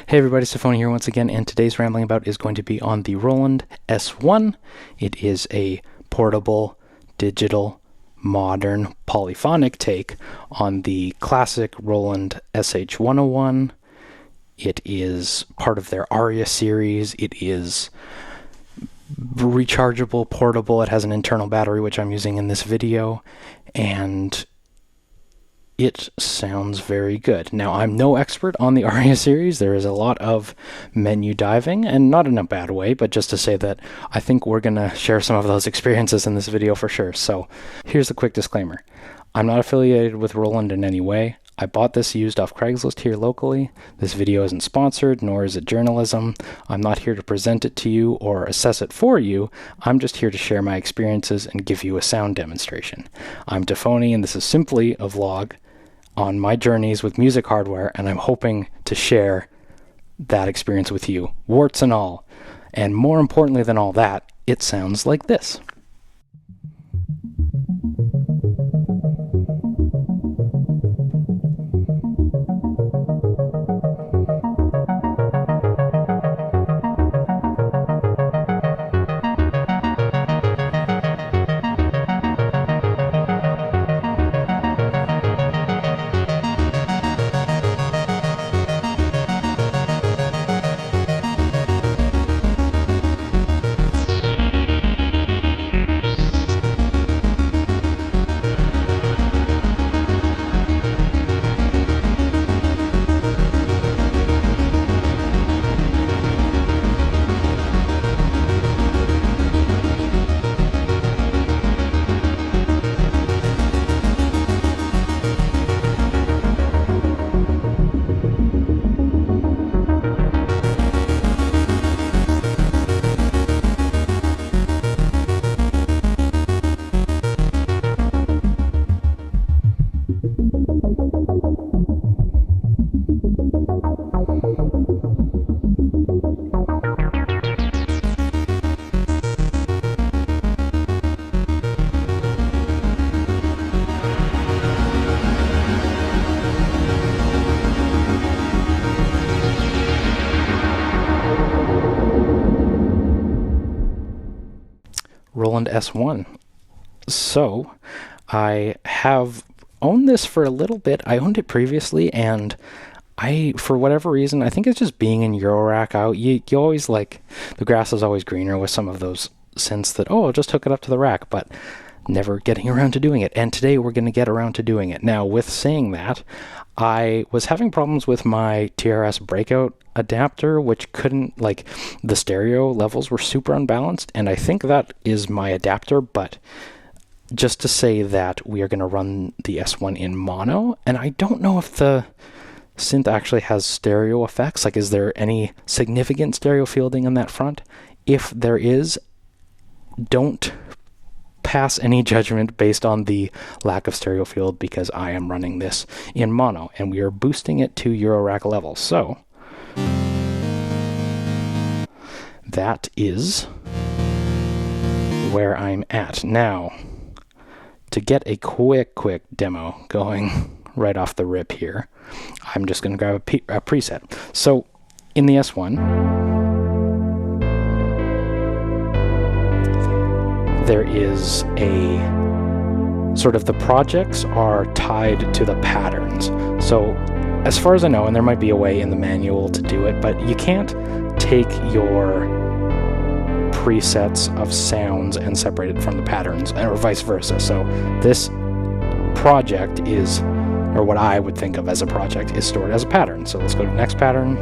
Hey everybody, Tafony here once again, and today's rambling about is going to be on the Roland S-1. It is a portable, digital, modern, polyphonic take on the classic Roland SH-101. It is part of their Aria series. It is rechargeable, portable. It has an internal battery, which I'm using in this video, and it sounds very good. Now, I'm no expert on the Aria series. There is a lot of menu diving, and not in a bad way, but just to say that I think we're going to share some of those experiences in this video for sure. So here's a quick disclaimer. I'm not affiliated with Roland in any way. I bought this used off Craigslist here locally. This video isn't sponsored, nor is it journalism. I'm not here to present it to you or assess it for you. I'm just here to share my experiences and give you a sound demonstration. I'm Tafony, and this is simply a vlog on my journeys with music hardware, and I'm hoping to share that experience with you, warts and all. And more importantly than all that, it sounds like this. Roland S-1. So I have owned this for a little bit. I owned it previously, and for whatever reason, I think it's just being in Eurorack out. You always like, the grass is always greener with some of those synths that, oh, I'll just hook it up to the rack, but never getting around to doing it. And today we're going to get around to doing it. Now, with saying that, I was having problems with my TRS breakout adapter, which couldn't, like, the stereo levels were super unbalanced, and I think that is my adapter. But just to say that we are going to run the S1 in mono, and I don't know if the synth actually has stereo effects. Like, is there any significant stereo fielding on that front? If there is, don't pass any judgment based on the lack of stereo field, because I am running this in mono, and we are boosting it to Eurorack level. So that is where I'm at. Now, to get a quick demo going right off the rip here, I'm just going to grab a preset. So in the S1, there is a sort of, the projects are tied to the patterns. So as far as I know, and there might be a way in the manual to do it, but you can't take your presets of sounds and separate it from the patterns, or vice versa. So this project is, or what I would think of as a project, is stored as a pattern. So let's go to the next pattern,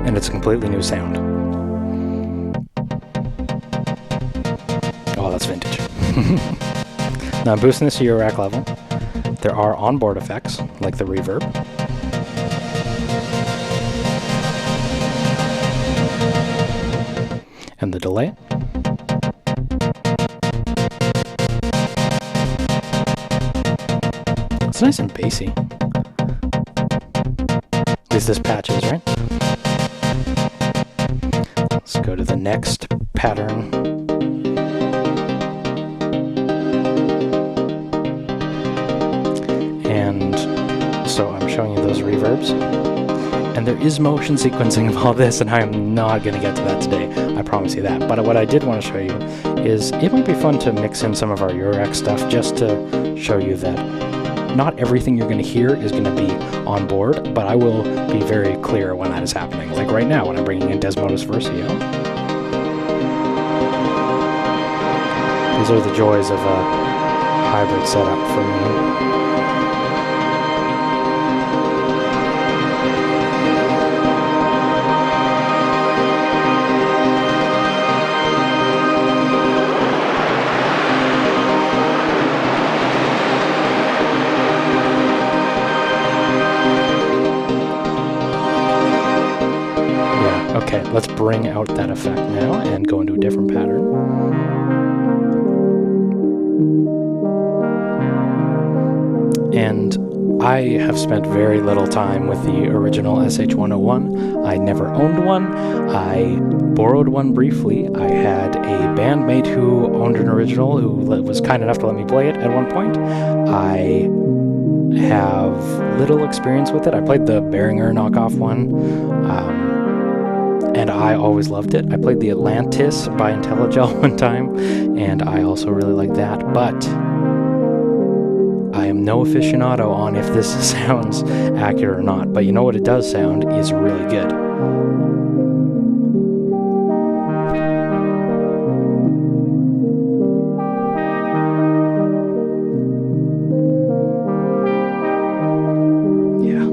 and it's a completely new sound. Oh, that's vintage. Now I'm boosting this to your rack level. There are onboard effects, like the reverb. And the delay. It's nice and bassy. At least this patch is, right? Let's go to the next pattern. And so I'm showing you those reverbs. And there is motion sequencing of all this, and I am not going to get to that today. I promise you that. But what I did want to show you is it might be fun to mix in some of our Eurorack stuff just to show you that not everything you're going to hear is going to be on board, but I will be very clear when that is happening. Like right now when I'm bringing in Desmodus Versio. These are the joys of a hybrid setup for me. Okay, let's bring out that effect now and go into a different pattern. And I have spent very little time with the original SH-101. I never owned one. I borrowed one briefly. I had a bandmate who owned an original who was kind enough to let me play it at one point. I have little experience with it. I played the Behringer knockoff one. And I always loved it. I played the Atlantis by IntelliGel one time, and I also really like that, but I am no aficionado on if this sounds accurate or not, but you know what it does sound is really good. Yeah.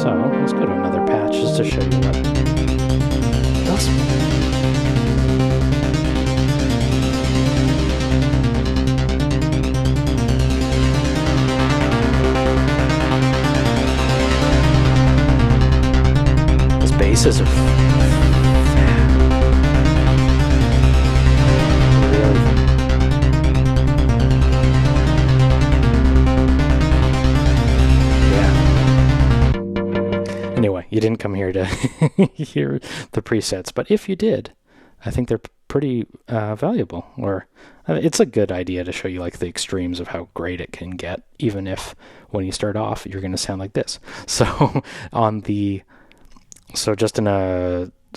So, let's go to another patch just to show you what basses are really. Yeah. Anyway, you didn't come here to hear the presets, but if you did, I think they're pretty valuable. Or it's a good idea to show you like the extremes of how great it can get, even if when you start off you're going to sound like this. So So just in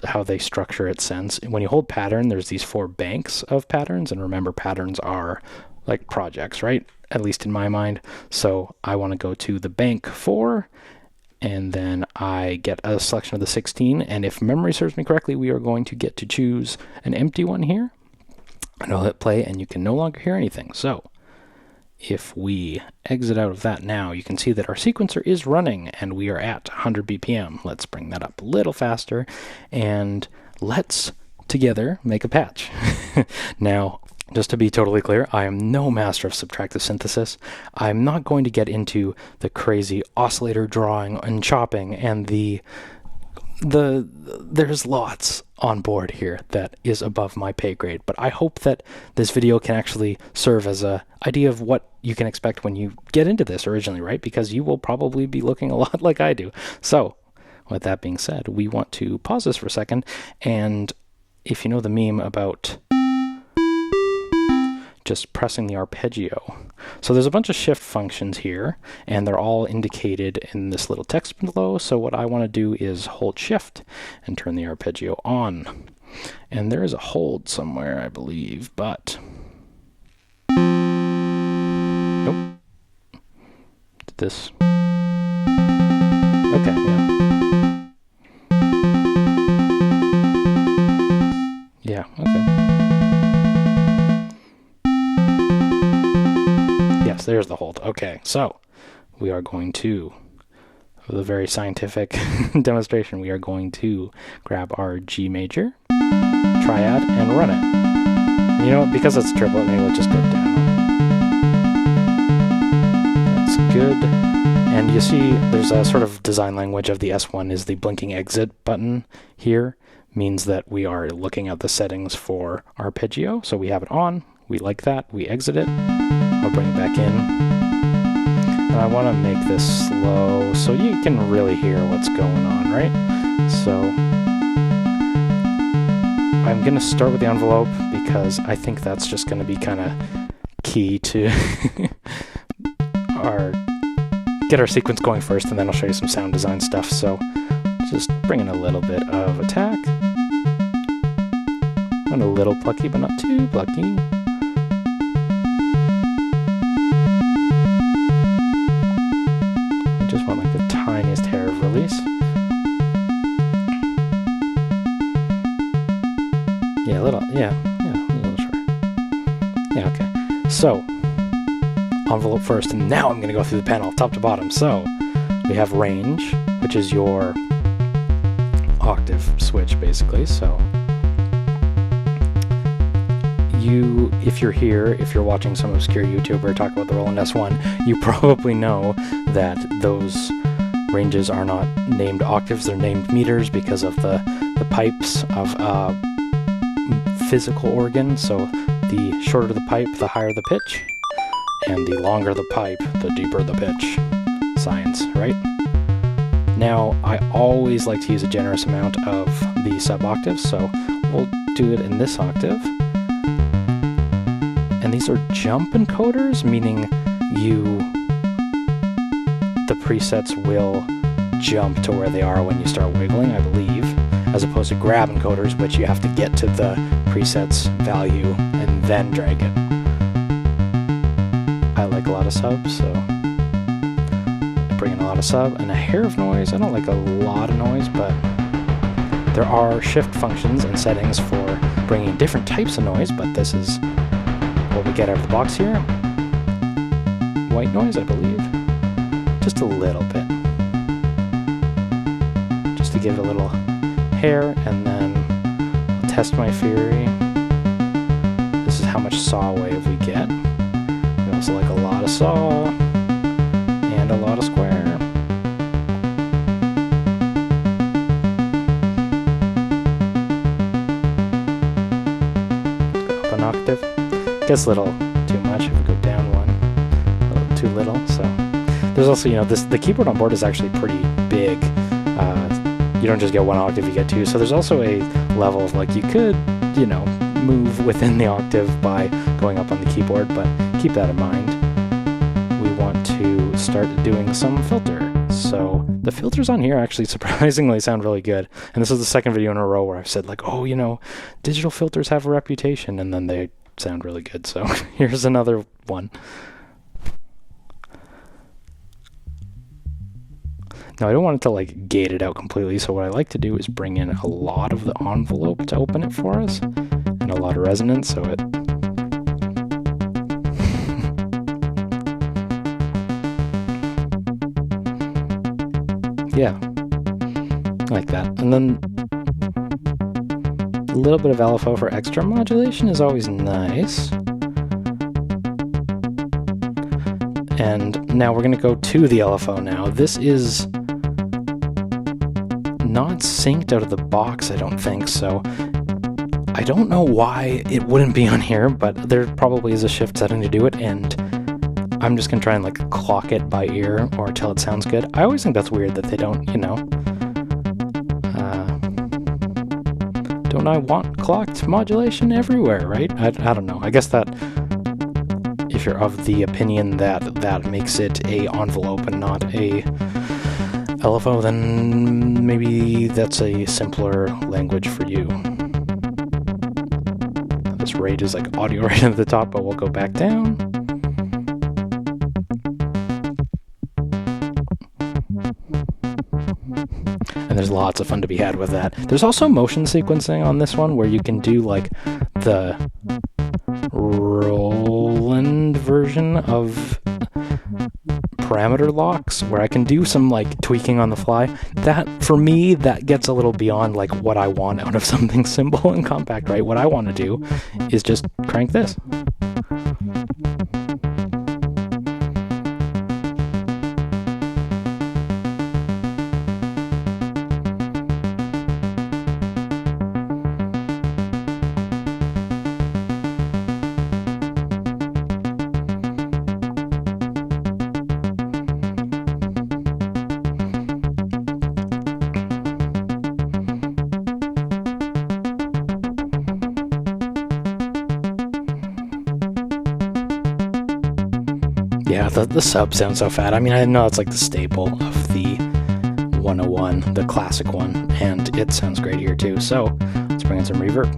how they structure it sense, when you hold pattern, there's these 4 banks of patterns, and remember patterns are like projects, right? At least in my mind. So I want to go to the bank 4, and then I get a selection of the 16, and if memory serves me correctly, we are going to get to choose an empty one here, and I'll hit play, and you can no longer hear anything. So if we exit out of that now, you can see that our sequencer is running and we are at 100 BPM. Let's bring that up a little faster and let's together make a patch. Now, just to be totally clear, I am no master of subtractive synthesis. I'm not going to get into the crazy oscillator drawing and chopping and there's lots on board here that is above my pay grade, but I hope that this video can actually serve as a idea of what you can expect when you get into this originally, right? Because you will probably be looking a lot like I do. So with that being said, we want to pause this for a second, and if you know the meme about just pressing the arpeggio. So there's a bunch of shift functions here, and they're all indicated in this little text below. So what I want to do is hold shift and turn the arpeggio on. And there is a hold somewhere, I believe, but nope. Did this? Okay, yeah. Yeah, okay. Yes, there's the hold. Okay, so we are going to, for the very scientific demonstration, we are going to grab our G major, triad, and run it. And you know what, because it's triplet, maybe we'll just go down. That's good. And you see there's a sort of design language of the S1 is the blinking exit button here. Means that we are looking at the settings for arpeggio. So we have it on, we like that, we exit it. I'll bring it back in. And I want to make this slow so you can really hear what's going on, right? So I'm going to start with the envelope because I think that's just going to be kind of key to our get our sequence going first, and then I'll show you some sound design stuff. So just bring in a little bit of attack. And a little plucky, but not too plucky. I just want like the tiniest hair of release. Yeah, a little, yeah, a little short. Yeah, okay. So, envelope first, and now I'm going to go through the panel, top to bottom. So, we have range, which is your octave switch, basically. So, if you're here, if you're watching some obscure YouTuber talk about the Roland S-1, you probably know that those ranges are not named octaves, they're named meters because of the pipes of physical organ. So the shorter the pipe, the higher the pitch, and the longer the pipe, the deeper the pitch. Science, right? Now, I always like to use a generous amount of the sub-octaves, so we'll do it in this octave. And these are jump encoders, meaning the presets will jump to where they are when you start wiggling, I believe, as opposed to grab encoders, which you have to get to the preset's value and then drag it. I like a lot of subs, so I bring in a lot of sub and a hair of noise. I don't like a lot of noise, but there are shift functions and settings for bringing different types of noise, but this is what we get out of the box here. White noise, I believe. Just a little bit. Just to give it a little hair, and then I'll test my theory. This is how much saw wave we get. We also like a lot of saw and a lot of square. Up an octave. Gets a little too much if we go down one. A little too little, so. There's also, the keyboard on board is actually pretty big. You don't just get one octave, you get two. So there's also a level of, like, you could, move within the octave by going up on the keyboard, but keep that in mind. We want to start doing some filter. So the filters on here actually surprisingly sound really good. And this is the second video in a row where I've said, like, oh, digital filters have a reputation, and then they sound really good. So here's another one. Now, I don't want it to, like, gate it out completely, so what I like to do is bring in a lot of the envelope to open it for us, and a lot of resonance, so it... yeah, like that. And then a little bit of LFO for extra modulation is always nice. And now we're going to go to the LFO now. This is not synced out of the box, I don't think, so I don't know why it wouldn't be on here, but there probably is a shift setting to do it, and I'm just going to try and, like, clock it by ear or till it sounds good. I always think that's weird that they don't, don't I want clocked modulation everywhere, right? I don't know. I guess that if you're of the opinion that that makes it a envelope and not a LFO, then maybe that's a simpler language for you. This rate is like audio right at the top, but we'll go back down. And there's lots of fun to be had with that. There's also motion sequencing on this one where you can do like the Roland version of parameter locks where I can do some like tweaking on the fly. That, for me, that gets a little beyond like what I want out of something simple and compact, right? What I want to do is just crank this. Yeah, the sub sounds so fat. I mean, I know it's like the staple of the 101, the classic one, and it sounds great here too. So let's bring in some reverb.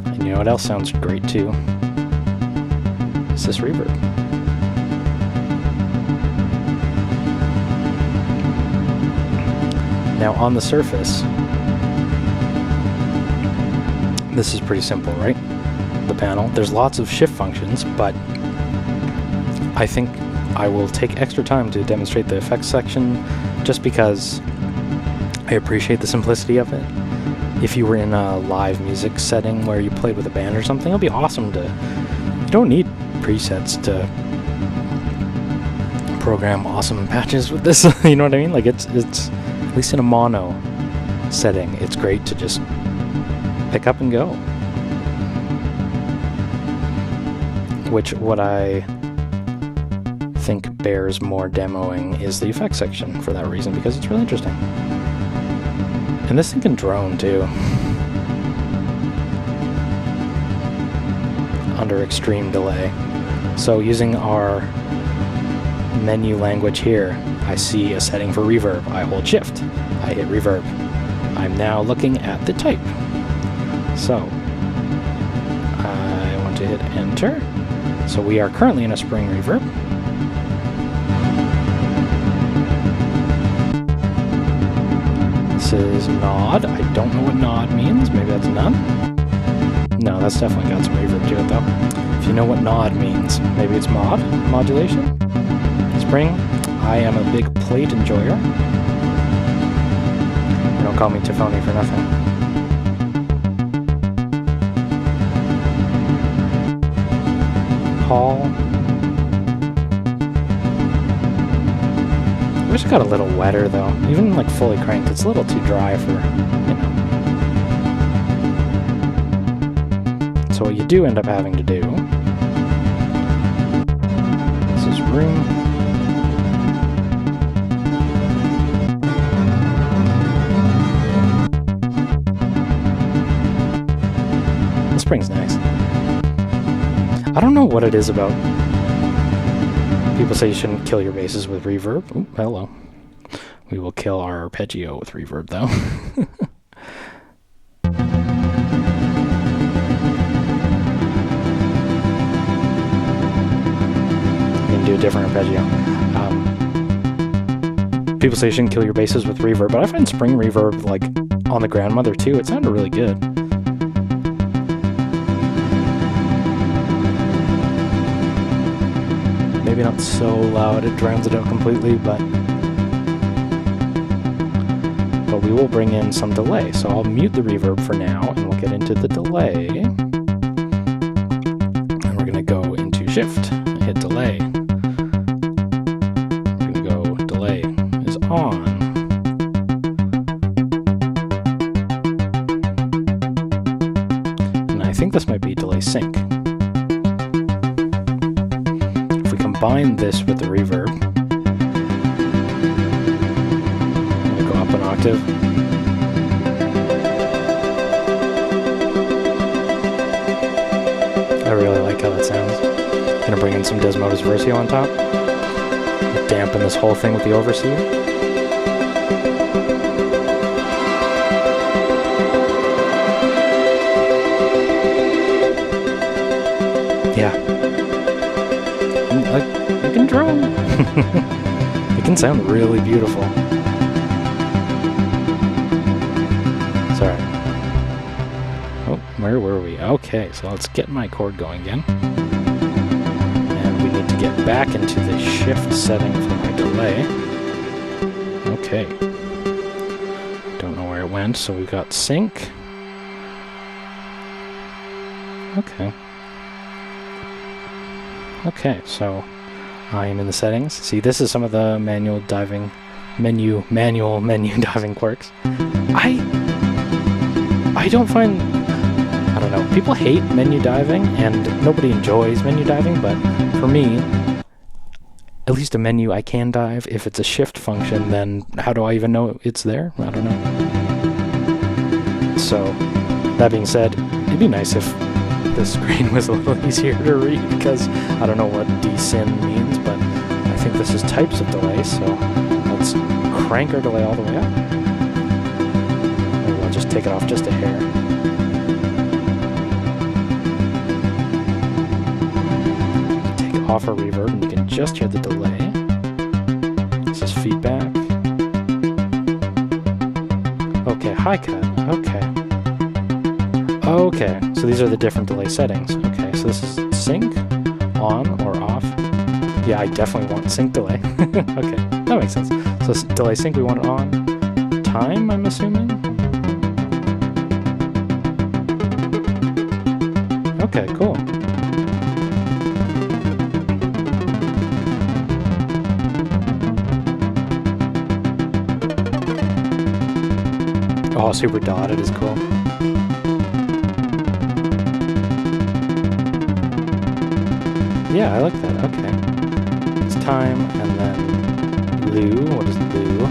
And you know what else sounds great too? It's this reverb. Now on the surface, this is pretty simple, right? The panel. There's lots of shift functions, but I think I will take extra time to demonstrate the effects section just because I appreciate the simplicity of it. If you were in a live music setting where you played with a band or something, it'll be awesome to... You don't need presets to program awesome patches with this. You know what I mean? Like it's at least in a mono setting, it's great to just pick up and go. Which what I think bears more demoing is the effects section for that reason, because it's really interesting. And this thing can drone too. Under extreme delay. So using our menu language here, I see a setting for reverb. I hold shift. I hit reverb. I'm now looking at the type. So I want to hit enter. So we are currently in a spring reverb. This is nod. I don't know what nod means. Maybe that's none. No, that's definitely got some reverb to it though. If you know what nod means, maybe it's modulation. Spring. I am a big plate enjoyer. You don't call me tafony for nothing. Hall. I wish it got a little wetter though. Even like fully cranked, it's a little too dry for, you know. So what you do end up having to do, this is room. The spring's nice. I don't know what it is about. People say you shouldn't kill your basses with reverb. Ooh, hello. We will kill our arpeggio with reverb, though. You can do a different arpeggio. People say you shouldn't kill your basses with reverb, but I find spring reverb, like, on the grandmother, too. It sounded really good. Maybe not so loud it drowns it out completely, but we will bring in some delay. So I'll mute the reverb for now, and we'll get into the delay. And we're going to go into shift, hit delay. We're going to go delay is on. And I think this might be delay sync. Combine this with the reverb. I'm going to go up an octave. I really like how that sounds. I'm going to bring in some Desmodus Versio on top. Dampen this whole thing with the overseer. Yeah. It can drone. It can sound really beautiful. Sorry. Oh, where were we? Okay, so let's get my chord going again. And we need to get back into the shift setting for my delay. Okay. Don't know where it went, so we've got sync. Okay. Okay, so I am in the settings. See, this is some of the manual menu diving quirks. I don't find, I don't know, people hate menu diving and nobody enjoys menu diving, but for me, at least a menu I can dive. If it's a shift function, then how do I even know it's there? I don't know. So, that being said, it'd be nice if this screen was a little easier to read because I don't know what desyn means, but I think this is types of delay, so let's crank our delay all the way up. Maybe I'll just take it off just a hair. Take off our reverb and you can just hear the delay. This is feedback. Okay, high cut. Okay, so these are the different delay settings. Okay, so this is sync, on or off. Yeah, I definitely want sync delay. Okay, that makes sense. So delay sync, we want it on. Time, I'm assuming? Okay, cool. Oh, super dotted is cool. Yeah, I like that. Okay. It's time, and then Lou. What is Lou?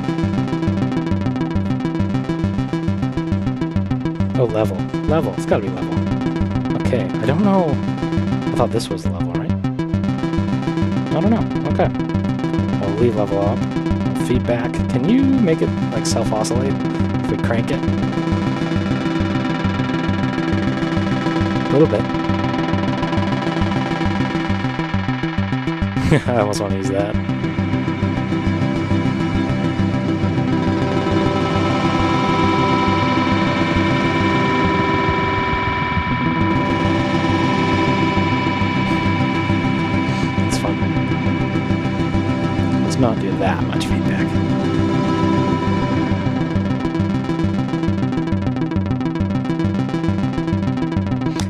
Oh, level. Level. It's gotta be level. Okay, I don't know. I thought this was level, right? I don't know. Okay. We'll leave level up. Feedback. Can you make it like self-oscillate if we crank it? A little bit. I almost want to use that. It's fun. Let's not do that much feedback.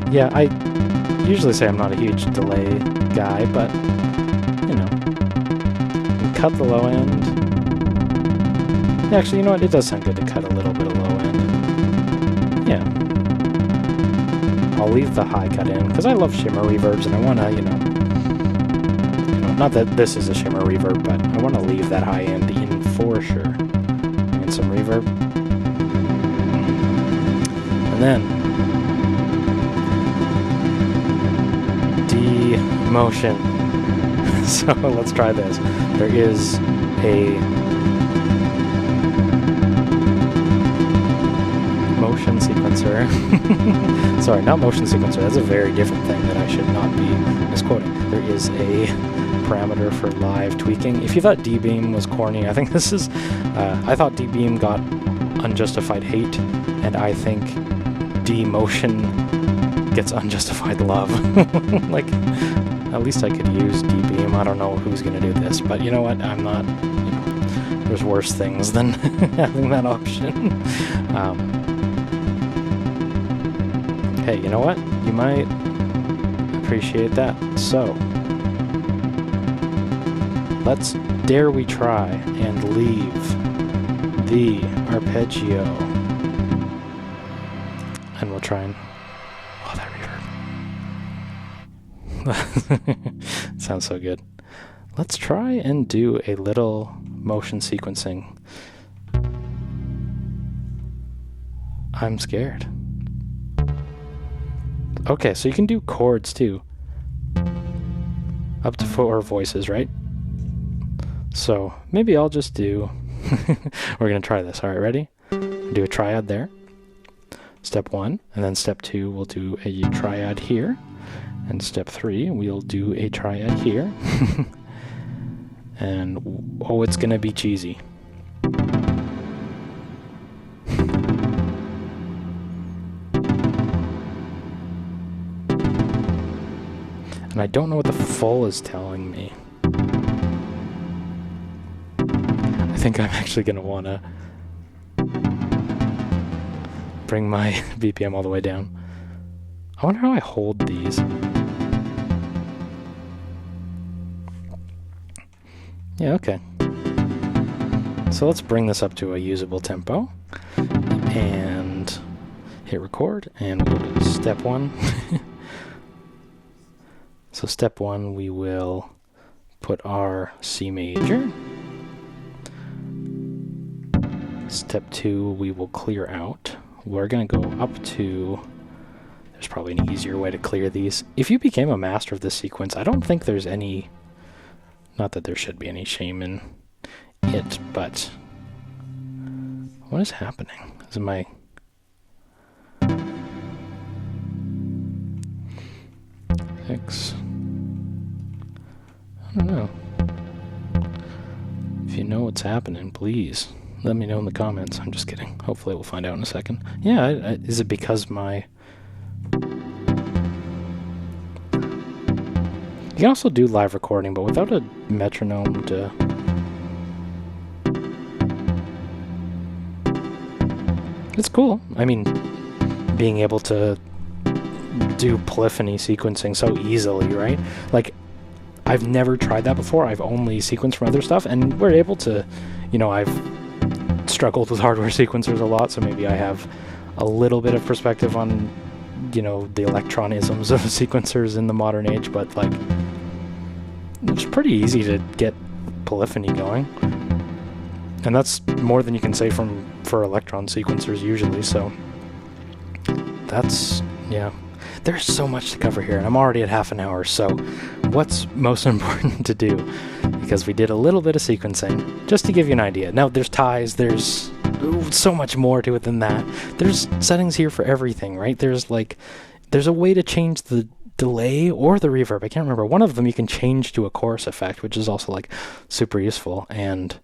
Yeah, I usually say I'm not a huge delay guy, but you know, cut the low end. Yeah, actually, you know what? It does sound good to cut a little bit of low end. Yeah. I'll leave the high cut in, because I love shimmer reverbs, and I want to, you know, not that this is a shimmer reverb, but I want to leave that high end in for sure. And some reverb. And then, Demotion. So let's try this. There is a motion sequencer. Sorry, not motion sequencer. That's a very different thing that I should not be misquoting. There is a parameter for live tweaking. If you thought D-Beam was corny, I think this is... I thought D-Beam got unjustified hate, and I think Demotion gets unjustified love. Like... At least I could use D-Beam. I don't know who's going to do this, but you know what? I'm not, you know, there's worse things than having that option. Hey, you know what? You might appreciate that. So, let's dare we try and leave the arpeggio. And we'll try and... Oh, that reverb. Sounds so good. Let's try and do a little motion sequencing. I'm scared. Okay, so you can do chords too. Up to 4 voices, right? So maybe I'll just do... We're going to try this. All right, ready? Do a triad there. Step 1, and then step 2, we'll do a triad here. And step 3, we'll do a triad here. And, oh, it's gonna be cheesy. And I don't know what the full is telling me. I think I'm actually gonna wanna bring my BPM all the way down. I wonder how I hold these. Yeah, okay. So let's bring this up to a usable tempo and hit record, and we'll go to step 1. So step 1, we will put our C major. Step 2, we will clear out. We're going to go up to, There's probably an easier way to clear these. If you became a master of this sequence, I don't think there's any... Not that there should be any shame in it, but... What is happening? Is my... X... I don't know. If you know what's happening, please let me know in the comments. I'm just kidding. Hopefully we'll find out in a second. Yeah, is it because my... You can also do live recording, but without a metronome to... It's cool. I mean, being able to do polyphony sequencing so easily, right? Like, I've never tried that before. I've only sequenced from other stuff, and we're able to, you know, I've struggled with hardware sequencers a lot, so maybe I have a little bit of perspective on, you know, the electronisms of sequencers in the modern age, but, like, it's pretty easy to get polyphony going. And that's more than you can say for electron sequencers usually, so that's, yeah. There's so much to cover here, and I'm already at half an hour, so what's most important to do? Because we did a little bit of sequencing, just to give you an idea. Now, there's ties, there's so much more to it than that. There's settings here for everything, right? There's a way to change the delay or the reverb. I can't remember. One of them you can change to a chorus effect, which is also, like, super useful, and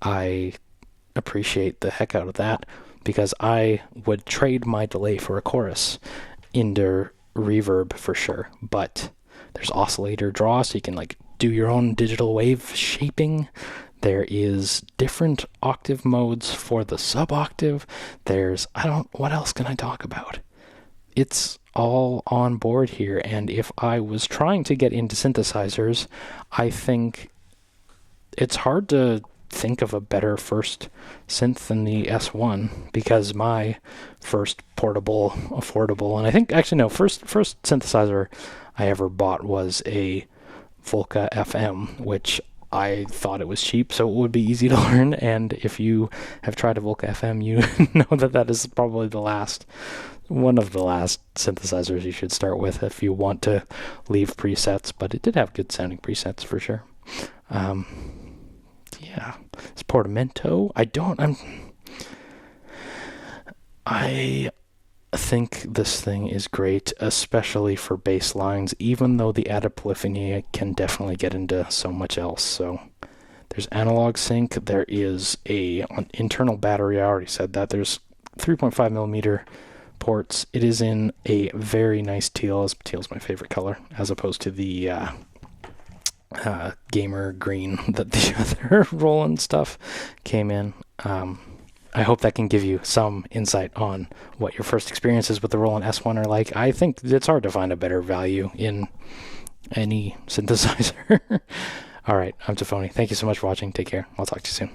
I appreciate the heck out of that, because I would trade my delay for a chorus into reverb for sure. But there's oscillator draw, so you can, like, do your own digital wave shaping. There is different octave modes for the sub-octave. What else can I talk about? It's all on board here, and if I was trying to get into synthesizers, I think it's hard to think of a better first synth than the S1, because my first portable, affordable, and I think, actually no, first synthesizer I ever bought was a Volca FM, which I thought it was cheap, so it would be easy to learn, and if you have tried a Volca FM, you know that is probably one of the last synthesizers you should start with if you want to leave presets, but it did have good sounding presets for sure. Yeah, it's Portamento. I think this thing is great, especially for bass lines, even though the added polyphony can definitely get into so much else. So there's analog sync, there is an internal battery, I already said that. There's 3.5 millimeter ports. It is in a very nice teal. Teal's my favorite color, as opposed to the gamer green that the other Roland stuff came in. I hope that can give you some insight on what your first experiences with the Roland S-1 are like. I think it's hard to find a better value in any synthesizer. All right, I'm Tafony. Thank you so much for watching. Take care. I'll talk to you soon.